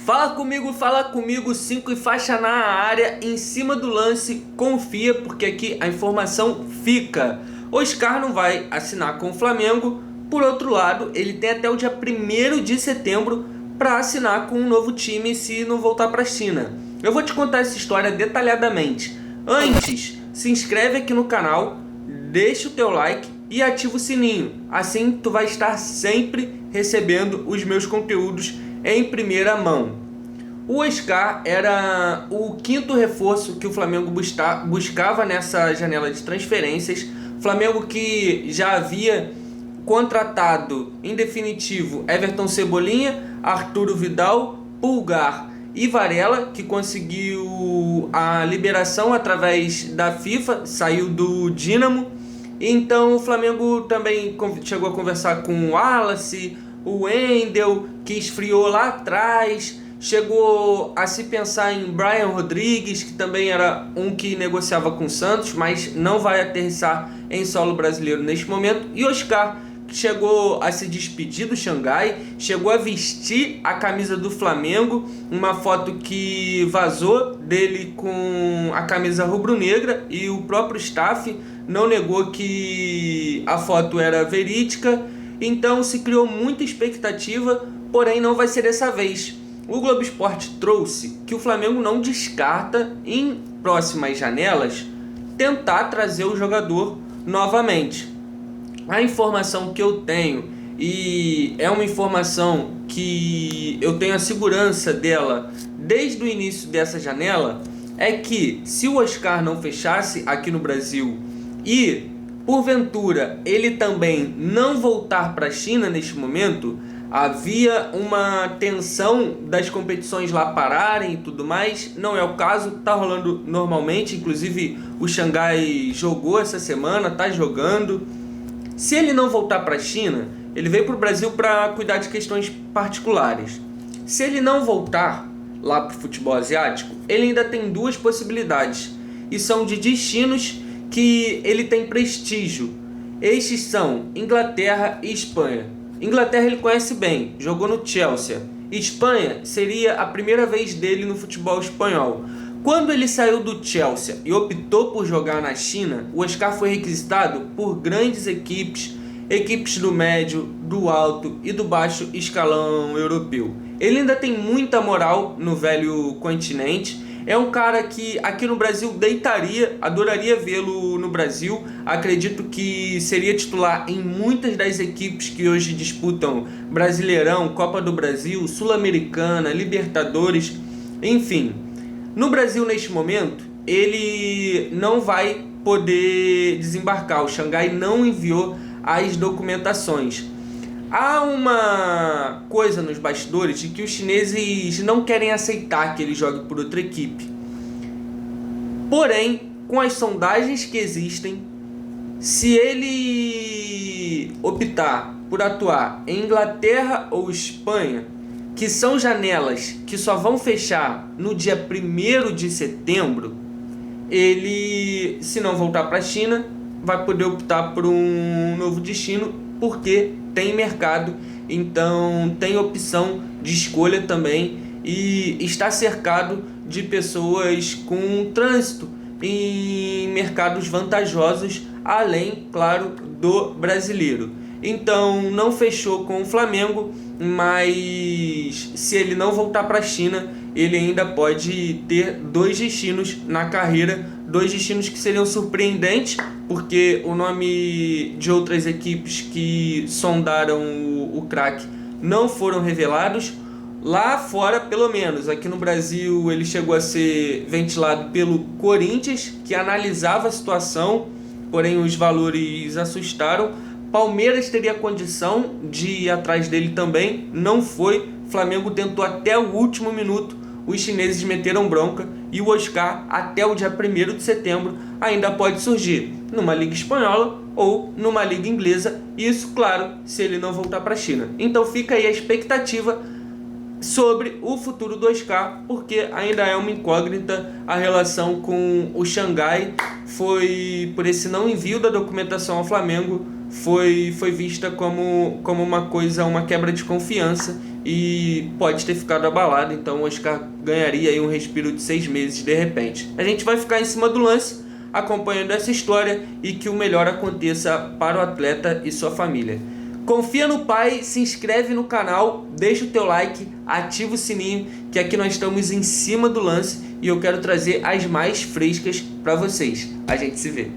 Fala comigo, 5 e faixa na área, em cima do lance, confia porque aqui a informação fica. Oscar não vai assinar com o Flamengo, por outro lado, ele tem até o dia 1º de setembro para assinar com um novo time se não voltar para a China. Eu vou te contar essa história detalhadamente. Antes, se inscreve aqui no canal, deixa o teu like e ativa o sininho. Assim tu vai estar sempre recebendo os meus conteúdos em primeira mão. O Oscar era o 5º reforço que o Flamengo buscava nessa janela de transferências. Flamengo que já havia contratado em definitivo Everton Cebolinha, Arturo Vidal, Pulgar e Varela, que conseguiu a liberação através da FIFA, saiu do Dínamo. Então o Flamengo também chegou a conversar com o Wallace, o Wendel, que esfriou lá atrás. Chegou a se pensar em Brian Rodrigues, que também era um que negociava com o Santos, mas não vai aterrissar em solo brasileiro neste momento. E Oscar, que chegou a se despedir do Xangai, chegou a vestir a camisa do Flamengo, uma foto que vazou dele com a camisa rubro-negra, e o próprio staff não negou que a foto era verídica. Então se criou muita expectativa, porém não vai ser dessa vez. O Globo Esporte trouxe que o Flamengo não descarta, em próximas janelas, tentar trazer o jogador novamente. A informação que eu tenho, e é uma informação que eu tenho a segurança dela desde o início dessa janela, é que se o Oscar não fechasse aqui no Brasil e, porventura, ele também não voltar para a China neste momento, havia uma tensão das competições lá pararem e tudo mais. Não é o caso, tá rolando normalmente. Inclusive o Xangai jogou essa semana, tá jogando. Se ele não voltar para a China, ele veio para o Brasil para cuidar de questões particulares. Se ele não voltar lá para o futebol asiático, ele ainda tem duas possibilidades, e são de destinos que ele tem prestígio. Estes são Inglaterra e Espanha. Inglaterra ele conhece bem, jogou no Chelsea. Espanha seria a primeira vez dele no futebol espanhol. Quando ele saiu do Chelsea e optou por jogar na China, o Oscar foi requisitado por grandes equipes do médio, do alto e do baixo escalão europeu. Ele ainda tem muita moral no velho continente. É um cara que aqui no Brasil deitaria, adoraria vê-lo no Brasil. Acredito que seria titular em muitas das equipes que hoje disputam Brasileirão, Copa do Brasil, Sul-Americana, Libertadores, enfim. No Brasil, neste momento, ele não vai poder desembarcar. O Xangai não enviou as documentações. Há uma coisa nos bastidores de que os chineses não querem aceitar que ele jogue por outra equipe. Porém, com as sondagens que existem, se ele optar por atuar em Inglaterra ou Espanha, que são janelas que só vão fechar no dia 1º de setembro, ele, se não voltar para a China, vai poder optar por um novo destino, porque tem mercado, então tem opção de escolha também, e está cercado de pessoas com trânsito em mercados vantajosos, além, claro, do brasileiro. Então não fechou com o Flamengo, mas se ele não voltar para a China, ele ainda pode ter 2 destinos na carreira, 2 destinos que seriam surpreendentes, porque o nome de outras equipes que sondaram o craque não foram revelados. Lá fora, pelo menos, aqui no Brasil, ele chegou a ser ventilado pelo Corinthians, que analisava a situação, porém os valores assustaram. Palmeiras teria condição de ir atrás dele também, não foi. Flamengo tentou até o último minuto, os chineses meteram bronca, e o Oscar, até o dia 1º de setembro, ainda pode surgir numa liga espanhola ou numa liga inglesa. Isso, claro, se ele não voltar para a China. Então fica aí a expectativa sobre o futuro do Oscar, porque ainda é uma incógnita a relação com o Xangai. Foi por esse não envio da documentação ao Flamengo, foi vista como uma coisa, uma quebra de confiança, e pode ter ficado abalado. Então o Oscar ganharia aí um respiro de 6 meses de repente. A gente vai ficar em cima do lance acompanhando essa história e que o melhor aconteça para o atleta e sua família. Confia no pai, se inscreve no canal, deixa o teu like, ativa o sininho, que aqui nós estamos em cima do lance e eu quero trazer as mais frescas para vocês. A gente se vê.